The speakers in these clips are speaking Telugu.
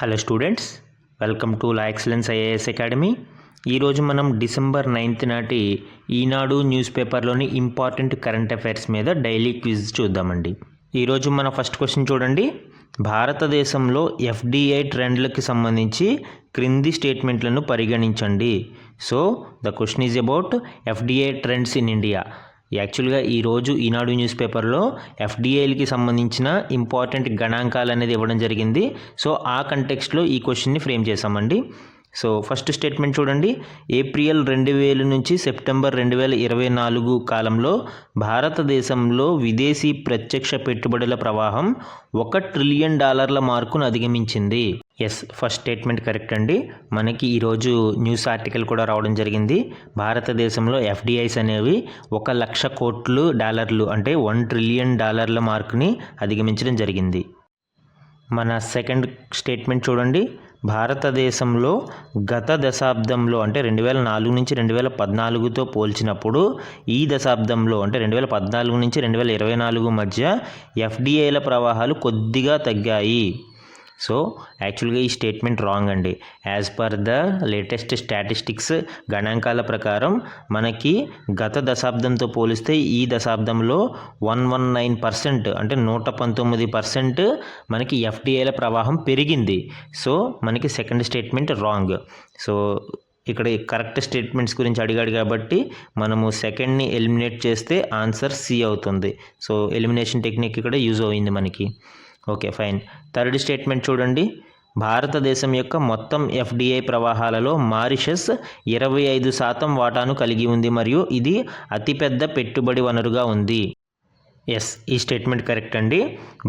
Hello students, welcome to law excellence IAS academy. ఈరోజు మనం డిసెంబర్ 9 నాటి ఈనాడు న్యూస్ పేపర్లోని ఇంపార్టెంట్ కరెంట్ అఫైర్స్ మీద డైలీ క్విజ్ చూద్దామండి. ఈరోజు మన ఫస్ట్ క్వశ్చన్ చూడండి. భారతదేశంలో ఎఫ్డిఐ ట్రెండ్లకి సంబంధించి క్రింది స్టేట్మెంట్లను పరిగణించండి. So the question is about FDI trends in India. యాక్చువల్గా ఈరోజు ఈనాడు న్యూస్ పేపర్లో ఎఫ్డిఐలకి సంబంధించిన ఇంపార్టెంట్ గణాంకాలు అనేది ఇవ్వడం జరిగింది. సో ఆ కంటెక్స్ట్లో ఈ క్వశ్చన్ని ఫ్రేమ్ చేశామండి. సో ఫస్ట్ స్టేట్మెంట్ చూడండి. ఏప్రిల్ 2000 నుంచి సెప్టెంబర్ 2024 కాలంలో భారతదేశంలో విదేశీ ప్రత్యక్ష పెట్టుబడుల ప్రవాహం $1 ట్రిలియన్ మార్కును అధిగమించింది. ఎస్, ఫస్ట్ స్టేట్మెంట్ కరెక్ట్ అండి. మనకి ఈరోజు న్యూస్ ఆర్టికల్ కూడా రావడం జరిగింది. భారతదేశంలో ఎఫ్డిఐస్ అనేవి $1,00,000 కోట్లు అంటే $1 ట్రిలియన్ మార్కుని అధిగమించడం జరిగింది. మన సెకండ్ స్టేట్మెంట్ చూడండి. భారతదేశంలో గత దశాబ్దంలో అంటే 2004 నుంచి 2014తో పోల్చినప్పుడు ఈ దశాబ్దంలో అంటే 2014 నుంచి 2024 మధ్య ఎఫ్డిఐల ప్రవాహాలు కొద్దిగా తగ్గాయి. సో యాక్చువల్గా ఈ స్టేట్మెంట్ రాంగ్ అండి. As per the latest statistics గణాంకాల ప్రకారం మనకి గత దశాబ్దంతో పోలిస్తే ఈ దశాబ్దంలో 119% అంటే 119% మనకి ఎఫ్డిఐల ప్రవాహం పెరిగింది. సో మనకి సెకండ్ స్టేట్మెంట్ రాంగ్. సో ఇక్కడ కరెక్ట్ స్టేట్మెంట్స్ గురించి అడిగాడు కాబట్టి మనము సెకండ్ని ఎలిమినేట్ చేస్తే ఆన్సర్ సి అవుతుంది. సో ఎలిమినేషన్ టెక్నిక్ ఇక్కడ యూజ్ అయింది మనకి. Okay, fine. థర్డ్ స్టేట్మెంట్ చూడండి. భారతదేశం యొక్క మొత్తం ఎఫ్డిఐ ప్రవాహాలలో మారిషస్ 25% వాటాను కలిగి ఉంది మరియు ఇది అతిపెద్ద పెట్టుబడి వనరుగా ఉంది. ఎస్, ఈ స్టేట్మెంట్ కరెక్ట్ అండి.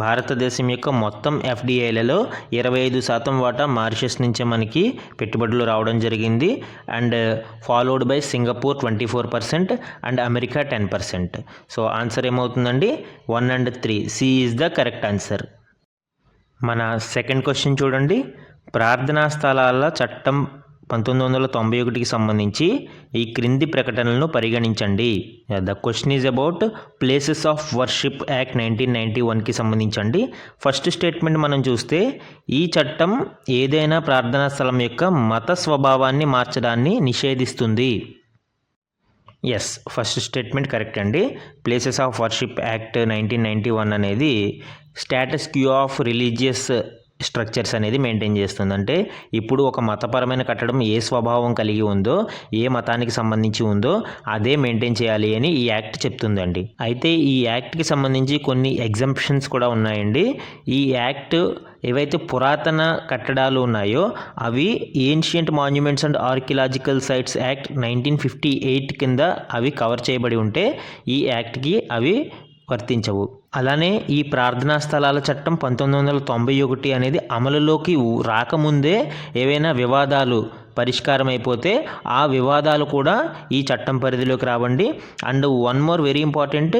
భారతదేశం యొక్క మొత్తం ఎఫ్డిఐలలో 25% వాటా మారిషస్ నుంచే మనకి పెట్టుబడులు రావడం జరిగింది. And followed by Singapore 24% and America 10%. So answer ఏమవుతుందండి? 1 and 3. C is the correct answer. మన సెకండ్ క్వశ్చన్ చూడండి. ప్రార్థనా స్థలాల చట్టం 1991కి సంబంధించి ఈ క్రింది ప్రకటనలను పరిగణించండి. The question is about places of worship act 1991కి సంబంధించండి. ఫస్ట్ స్టేట్మెంట్ మనం చూస్తే ఈ చట్టం ఏదైనా ప్రార్థనా స్థలం యొక్క మత స్వభావాన్ని మార్చడాన్ని నిషేధిస్తుంది. ఎస్, ఫస్ట్ స్టేట్మెంట్ కరెక్ట్ అండి. ప్లేసెస్ ఆఫ్ వర్షిప్ యాక్ట్ 1991 అనేది status quo of religious structures అనేది మెయింటైన్ చేస్తుంది. అంటే ఇప్పుడు ఒక మతపరమైన కట్టడం ఏ స్వభావం కలిగి ఉందో, ఏ మతానికి సంబంధించి ఉందో అదే మెయింటైన్ చేయాలి అని ఈ యాక్ట్ చెప్తుందండి. అయితే ఈ యాక్ట్కి సంబంధించి కొన్ని ఎగ్జంప్షన్స్ కూడా ఉన్నాయండి. ఈ యాక్ట్ ఏవైతే పురాతన కట్టడాలు ఉన్నాయో అవి ancient monuments and archaeological sites act 1958 కింద అవి కవర్ చేయబడి ఉంటే ఈ యాక్ట్కి అవి వర్తించవు. అలానే ఈ ప్రార్థనా స్థలాల చట్టం 1991 అనేది అమలులోకి రాకముందే ఏవైనా వివాదాలు పరిష్కారం అయిపోతే ఆ వివాదాలు కూడా ఈ చట్టం పరిధిలోకి రావండి. And one more very important,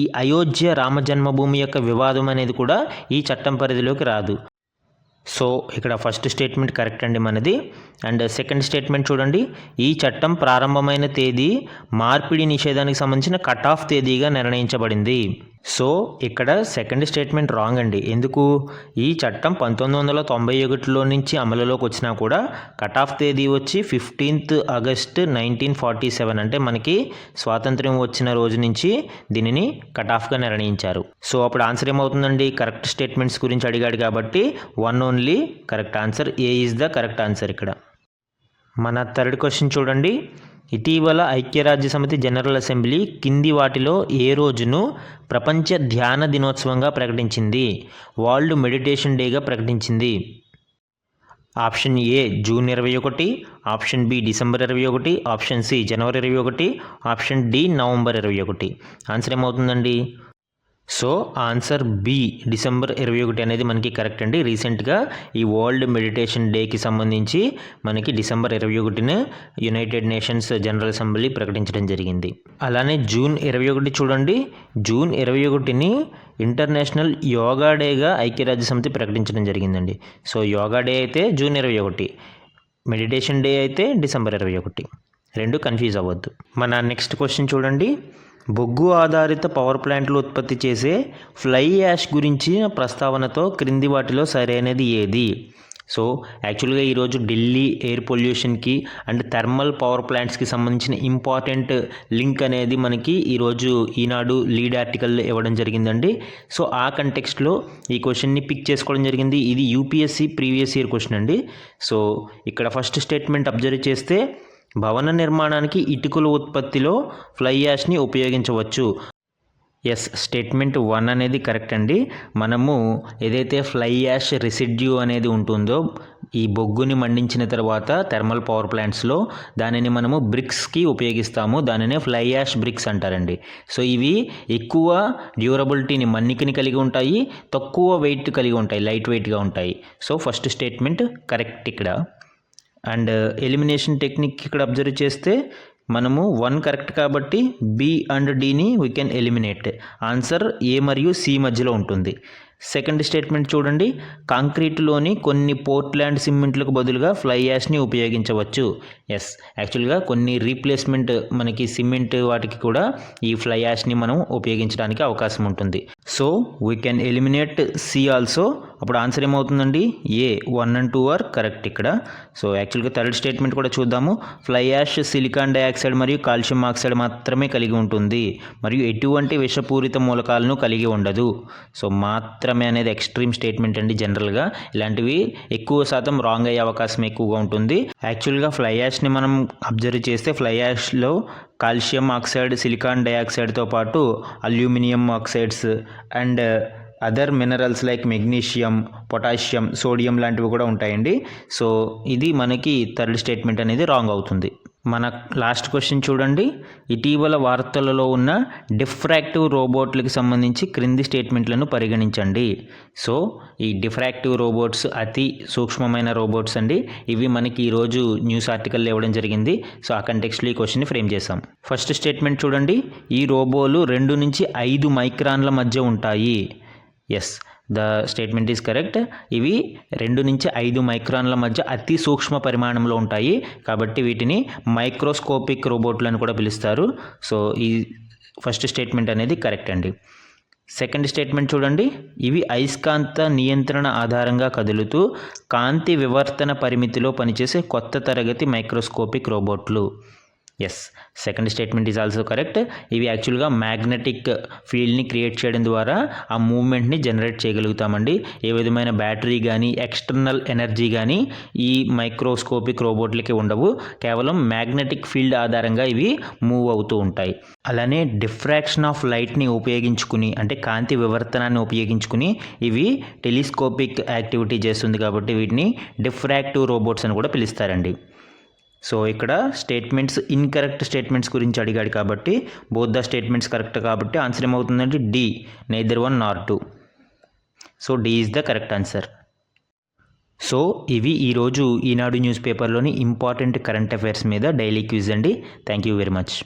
ఈ అయోధ్య రామ జన్మభూమి యొక్క వివాదం అనేది కూడా ఈ చట్టం పరిధిలోకి రాదు. సో ఇక్కడ ఫస్ట్ స్టేట్మెంట్ కరెక్ట్ అండి మనది. అండ్ సెకండ్ స్టేట్మెంట్ చూడండి. ఈ చట్టం ప్రారంభమైన తేదీ మార్పిడి నిషేధానికి సంబంధించిన కట్ ఆఫ్ తేదీగా నిర్ణయించబడింది. సో ఇక్కడ సెకండ్ స్టేట్మెంట్ రాంగ్ అండి. ఎందుకు? ఈ చట్టం 1991లో నుంచి అమలులోకి వచ్చినా కూడా కట్ ఆఫ్ తేదీ వచ్చి 15th ఆగస్ట్ 1947 అంటే మనకి స్వాతంత్ర్యం వచ్చిన రోజు నుంచి దీనిని కట్ ఆఫ్గా నిర్ణయించారు. సో అప్పుడు ఆన్సర్ ఏమవుతుందండి? కరెక్ట్ స్టేట్మెంట్స్ గురించి అడిగాడు కాబట్టి 1 only correct answer. A is the correct answer ఇక్కడ. మన థర్డ్ క్వశ్చన్ చూడండి. ఇటీవల ఐక్యరాజ్య సమితి జనరల్ అసెంబ్లీ కింది వాటిలో ఏ రోజును ప్రపంచ ధ్యాన దినోత్సవంగా ప్రకటించింది? వరల్డ్ మెడిటేషన్ డేగా ప్రకటించింది. Option A June 21, option B December 21, option C January 21, option D November 21. Answer ఏమవుతుందండి? సో ఆన్సర్ బి డిసెంబర్ 21 అనేది మనకి కరెక్ట్ అండి. రీసెంట్గా ఈ వరల్డ్ మెడిటేషన్ డేకి సంబంధించి మనకి డిసెంబర్ 21న యునైటెడ్ నేషన్స్ జనరల్ అసెంబ్లీ ప్రకటించడం జరిగింది. అలానే జూన్ 21 చూడండి. జూన్ 21ని ఇంటర్నేషనల్ యోగా డేగా ఐక్యరాజ్య సమితి ప్రకటించడం జరిగిందండి. సో యోగా డే అయితే జూన్ 21, మెడిటేషన్ డే అయితే డిసెంబర్ 21. రెండు కన్ఫ్యూజ్ అవ్వద్దు. మన నెక్స్ట్ క్వశ్చన్ చూడండి. బొగ్గు ఆధారిత పవర్ ప్లాంట్లు ఉత్పత్తి చేసే ఫ్లై యాష్ గురించి ప్రస్తావనతో క్రింది వాటిలో సరైనది ఏది? సో యాక్చువల్గా ఈరోజు ఢిల్లీ ఎయిర్ పొల్యూషన్కి అండ్ థర్మల్ పవర్ ప్లాంట్స్కి సంబంధించిన ఇంపార్టెంట్ లింక్ అనేది మనకి ఈరోజు ఈనాడు లీడ్ ఆర్టికల్ ఇవ్వడం జరిగిందండి. సో ఆ కంటెక్స్ట్లో ఈ క్వశ్చన్ని పిక్ చేసుకోవడం జరిగింది. ఇది యూపీఎస్సీ ప్రీవియస్ ఇయర్ క్వశ్చన్ అండి. సో ఇక్కడ ఫస్ట్ స్టేట్మెంట్ అబ్జర్వ్ చేస్తే భవన నిర్మాణానికి ఇటుకల ఉత్పత్తిలో ఫ్లై యాష్ని ఉపయోగించవచ్చు. ఎస్, స్టేట్మెంట్ 1 అనేది కరెక్ట్ అండి. మనము ఏదైతే ఫ్లై యాష్ రెసిడ్యూ అనేది ఉంటుందో ఈ బొగ్గుని మండించిన తర్వాత థర్మల్ పవర్ ప్లాంట్స్లో దానిని మనము బ్రిక్స్కి ఉపయోగిస్తాము. దానినే ఫ్లై యాష్ బ్రిక్స్ అంటారండి. సో ఇవి ఎక్కువ డ్యూరబిలిటీని మన్నికని కలిగి ఉంటాయి, తక్కువ వెయిట్ కలిగి ఉంటాయి, లైట్ వెయిట్గా ఉంటాయి. సో ఫస్ట్ స్టేట్మెంట్ కరెక్ట్ ఇక్కడ. అండ్ ఎలిమినేషన్ టెక్నిక్ ఇక్కడ అబ్జర్వ్ చేస్తే మనము 1 కరెక్ట్ కాబట్టి బి అండ్ డిని we can eliminate. Answer A మరియు సి మధ్యలో ఉంటుంది. సెకండ్ స్టేట్మెంట్ చూడండి, కాంక్రీటులోని కొన్ని పోర్ట్లాండ్ సిమెంట్లకు బదులుగా ఫ్లై యాష్ని ఉపయోగించవచ్చు. ఎస్, యాక్చువల్గా కొన్ని రీప్లేస్మెంట్ మనకి సిమెంట్ వాటికి కూడా ఈ ఫ్లై యాష్ని మనం ఉపయోగించడానికి అవకాశం ఉంటుంది. So we can eliminate C also. అప్పుడు ఆన్సర్ ఏమవుతుందండి? ఏ. 1 and 2 ఆర్ కరెక్ట్ ఇక్కడ. సో యాక్చువల్గా థర్డ్ స్టేట్మెంట్ కూడా చూద్దాము. ఫ్లై యాష్ సిలికాన్ డయాక్సైడ్ మరియు కాల్షియం ఆక్సైడ్ మాత్రమే కలిగి ఉంటుంది మరియు ఎటువంటి విషపూరిత మూలకాలను కలిగి ఉండదు. సో మాత్రమే అనేది ఎక్స్ట్రీమ్ స్టేట్మెంట్ అండి. జనరల్గా ఇలాంటివి ఎక్కువ శాతం రాంగ్ అయ్యే అవకాశం ఎక్కువగా ఉంటుంది. యాక్చువల్గా ఫ్లై యాష్ని మనం అబ్జర్వ్ చేస్తే ఫ్లై యాష్లో కాల్షియం ఆక్సైడ్, సిలికాన్ డయాక్సైడ్తో పాటు aluminium oxides and other minerals like magnesium, potassium, sodium లాంటివి కూడా ఉంటాయండి. సో ఇది మనకి థర్డ్ స్టేట్మెంట్ అనేది రాంగ్ అవుతుంది. మన లాస్ట్ క్వశ్చన్ చూడండి, ఇటీవల వార్తలలో ఉన్న డిఫ్రాక్టివ్ రోబోట్లకు సంబంధించి క్రింది స్టేట్మెంట్లను పరిగణించండి. సో ఈ డిఫ్రాక్టివ్ రోబోట్స్ అతి సూక్ష్మమైన రోబోట్స్ అండి. ఇవి మనకి ఈరోజు న్యూస్ ఆర్టికల్ ఇవ్వడం జరిగింది. సో ఆ కంటెక్స్ట్లో ఈ క్వశ్చన్ని ఫ్రేమ్ చేసాం. ఫస్ట్ స్టేట్మెంట్ చూడండి, ఈ రోబోలు 2 నుంచి 5 మైక్రాన్ల మధ్య ఉంటాయి. Yes, the statement is correct. ఇవి 2 నుంచి 5 మైక్రాన్ల మధ్య అతి సూక్ష్మ పరిమాణంలో ఉంటాయి కాబట్టి వీటిని మైక్రోస్కోపిక్ రోబోట్లు అని కూడా పిలుస్తారు. సో ఈ ఫస్ట్ స్టేట్మెంట్ అనేది కరెక్ట్ అండి. సెకండ్ స్టేట్మెంట్ చూడండి, ఇవి అయస్కాంత నియంత్రణ ఆధారంగా కదులుతూ కాంతి వివర్తన పరిమితిలో పనిచేసే కొత్త తరగతి మైక్రోస్కోపిక్ రోబోట్లు. Yes, second statement is also correct. ఇవి యాక్చువల్గా మ్యాగ్నెటిక్ ఫీల్డ్ని క్రియేట్ చేయడం ద్వారా ఆ మూవ్మెంట్ని జనరేట్ చేయగలుగుతామండి. ఏ విధమైన బ్యాటరీ కానీ ఎక్స్టర్నల్ ఎనర్జీ కానీ ఈ మైక్రోస్కోపిక్ రోబోట్లకి ఉండవు. కేవలం మ్యాగ్నెటిక్ ఫీల్డ్ ఆధారంగా ఇవి మూవ్ అవుతూ ఉంటాయి. అలానే డిఫ్రాక్షన్ ఆఫ్ లైట్ని ఉపయోగించుకుని అంటే కాంతి వివర్తనాన్ని ఉపయోగించుకుని ఇవి టెలిస్కోపిక్ యాక్టివిటీ చేస్తుంది కాబట్టి వీటిని డిఫ్రాక్టివ్ రోబోట్స్ అని కూడా పిలుస్తారండి. సో ఇక్కడ స్టేట్మెంట్స్ ఇన్కరెక్ట్ స్టేట్మెంట్స్ గురించి అడిగాడు కాబట్టి బోత్ ద స్టేట్మెంట్స్ కరెక్ట్ కాబట్టి ఆన్సర్ ఏమవుతుందంటే D, neither 1 nor 2. So D is the correct answer. So ఇవి ఈరోజు ఈనాడు న్యూస్ పేపర్లోని ఇంపార్టెంట్ కరెంట్ అఫైర్స్ మీద డైలీ క్విజ్ అండి. Thank you very much.